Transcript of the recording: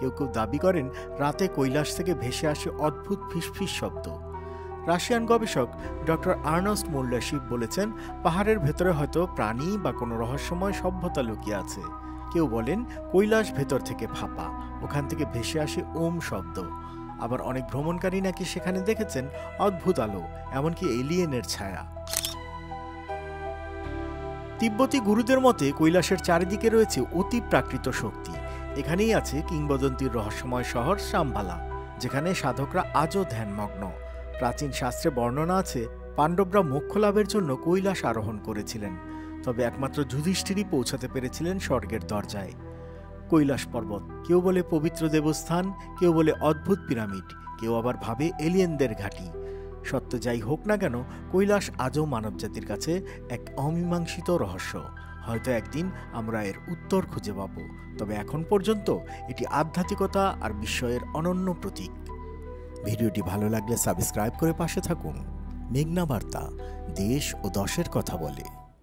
কেউ কেউ দাবি করেন রাতে কৈলাস থেকে ভেসে আসে অদ্ভুত ফিসফিস শব্দ। রাশিয়ান গবেষক ডক্টর আর্নস্ট মোল্ডাশিভ বলেছেন, পাহাড়ের ভেতরে হয়তো প্রাণী বা কোনো রহস্যময় সভ্যতা লুকিয়ে আছে। কেউ বলেন কৈলাস ভেতর থেকে ফাঁপা, ওখান থেকে ভেসে আসে ওম শব্দ। আবার অনেক ভ্রমণকারী নাকি সেখানে দেখেছেন অদ্ভুত আলো, এমনকি এলিয়েনের ছায়া। তিব্বতী গুরুদের মতে কৈলাসের চারিদিকে রয়েছে অতি প্রাকৃত শক্তি। এখানেই আছে কিংবদন্তির রহস্যময় শহর শাম্বালা, যেখানে সাধকরা আজও ধ্যানমগ্ন। প্রাচীন শাস্ত্রে বর্ণনা আছে পাণ্ডবরা মোক্ষ লাভের জন্য কৈলাস আরোহণ করেছিলেন, তবে একমাত্র যুধিষ্ঠিরই পৌঁছাতে পেরেছিলেন স্বর্গের দরজায়। কৈলাস পর্বত কেউ বলে পবিত্র দেবস্থান, কেউ বলে অদ্ভুত পিরামিড, কেউ আবার ভাবে এলিয়েনদের ঘাঁটি। সত্য যাই হোক না কেন, কৈলাস আজও মানবজাতির কাছে এক অমীমাংসিত রহস্য। হয়তো একদিন আমরা এর উত্তর খুঁজে পাব, তবে এখন পর্যন্ত এটি আধ্যাত্মিকতা আর বিস্ময়ের অনন্য প্রতীক। ভিডিওটি ভালো লাগলে সাবস্ক্রাইব করে পাশে থাকুন। মেঘনা বার্তা, দেশ ও দশের কথা বলে।